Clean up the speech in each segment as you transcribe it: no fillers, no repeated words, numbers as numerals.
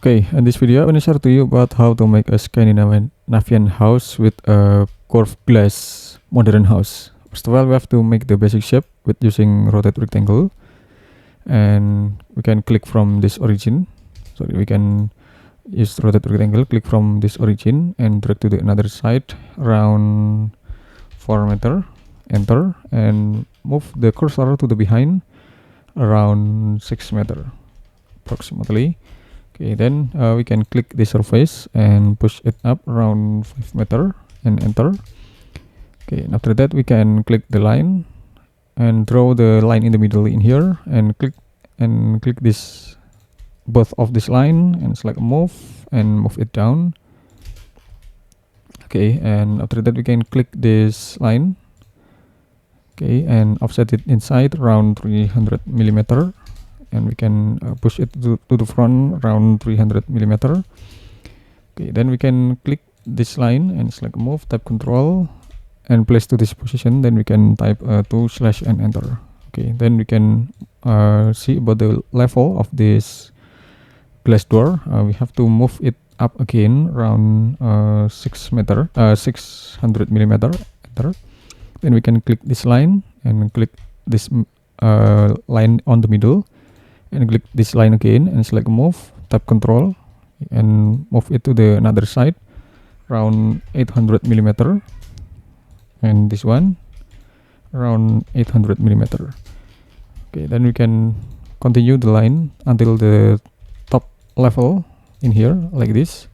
Okay, in this video, I'm going to share to you about how to make a Scandinavian house with a curved glass modern house. First of all, we have to make the basic shape with using rotate rectangle, and we can click from this origin. Sorry, we can use rotate rectangle, click from this origin and drag to the another side around 4 meter, enter, and move the cursor to the behind around 6 meter approximately. Okay, then we can click the surface and push it up around 5 meter and enter. Okay, and after that we can click the line and draw the line in the middle in here and click this both of this line and select move and move it down. Okay, and after that we can click this line. Okay, and offset it inside around 300 millimeter. And we can push it to the front around 300 millimeter. Okay, then we can click this line and select move, type control and place to this position. Then we can type 2/ and enter. Okay, then we can see about the level of this glass door. We have to move it up again around 600 millimeter. Enter. Then we can click this line and click this line on the middle. And click this line again and select move, tap control and move it to the another side around 800 millimeter, and this one around 800 millimeter. Okay, then we can continue the line until the top level in here like this.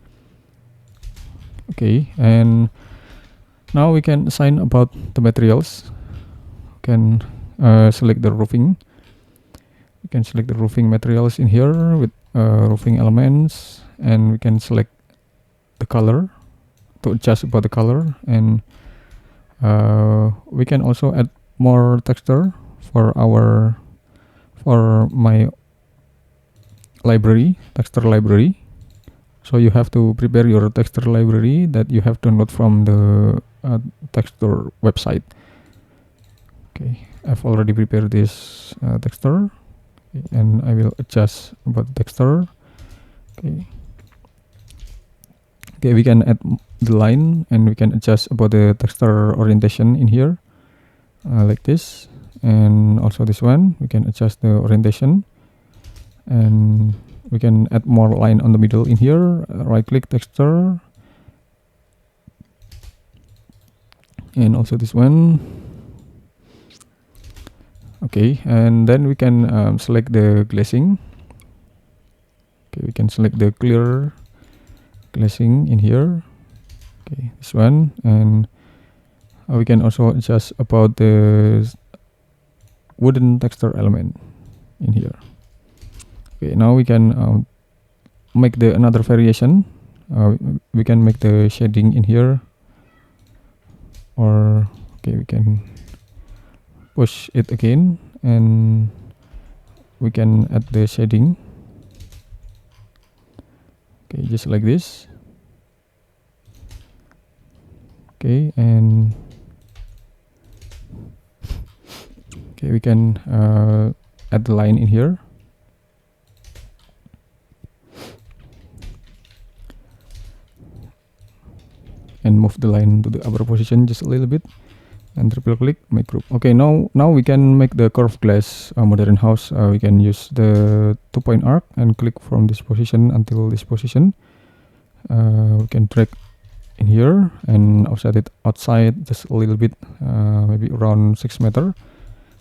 Okay, and now we can assign about the materials. We can select the roofing. We can select the roofing materials in here with roofing elements, and we can select the color to adjust about the color, and we can also add more texture for my library, texture library. So you have to prepare your texture library that you have download from the texture website. Okay, I've already prepared this texture. And I will adjust about the texture. Okay, we can add the line and we can adjust about the texture orientation in here like this, and also this one we can adjust the orientation, and we can add more line on the middle in here. Right click texture, and also this one. Okay, and then we can select the glazing. Okay, we can select the clear glazing in here. Okay, this one, and we can also adjust about the wooden texture element in here. Okay, now we can make the another variation. We can make the shading in here, or okay, we can push it again and we can add the shading. Okay, just like this. Okay, and okay, we can add the line in here. And move the line to the upper position just a little bit. And triple click, make group. Okay, now we can make the curved glass modern house. We can use the 2-point arc and click from this position until this position. We can drag in here and offset it outside just a little bit, maybe around 6 meter.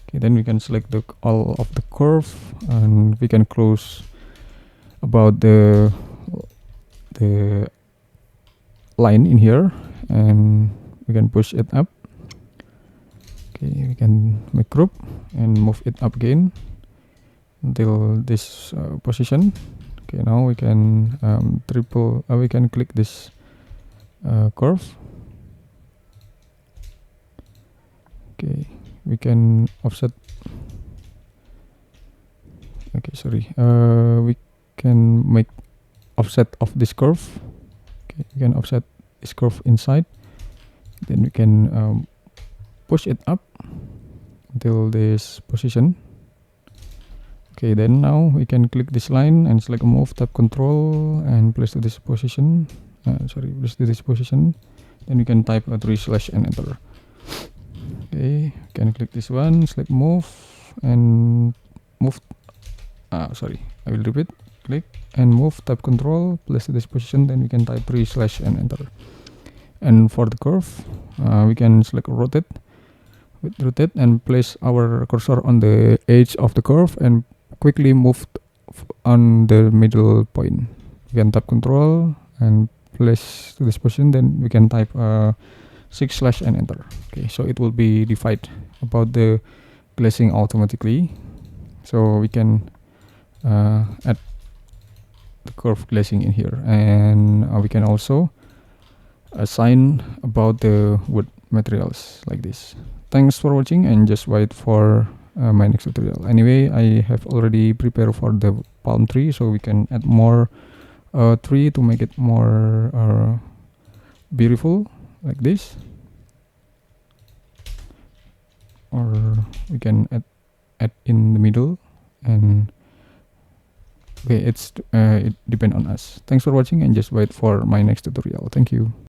Okay, then we can select all of the curve, and we can close about the line in here, and we can push it up. Okay, we can make group and move it up again until this position. Okay, now we can we can click this curve. Okay, we can offset. Okay, sorry. We can make offset of this curve. Okay, we can offset this curve inside. Then we can push it up until this position. Okay, then now we can click this line and select move, tap control and place to this position. Place to this position. Then we can type a 3/ and enter. Okay, can click this one, select move and move. I will repeat. Click and move, tap control, place to this position. Then we can type 3/ and enter. And for the curve, we can select rotate. Rotate and place our cursor on the edge of the curve and quickly move on the middle point. We can tap control and place to this position. Then we can type 6/ and enter. Okay, so it will be divide about the glazing automatically. So we can add the curve glazing in here, and we can also assign about the wood materials like this. Thanks for watching, and just wait for my next tutorial. Anyway, I have already prepared for the palm tree, so we can add more tree to make it more beautiful like this, or we can add in the middle. And okay, it depends on us. Thanks for watching, and just wait for my next tutorial. Thank you.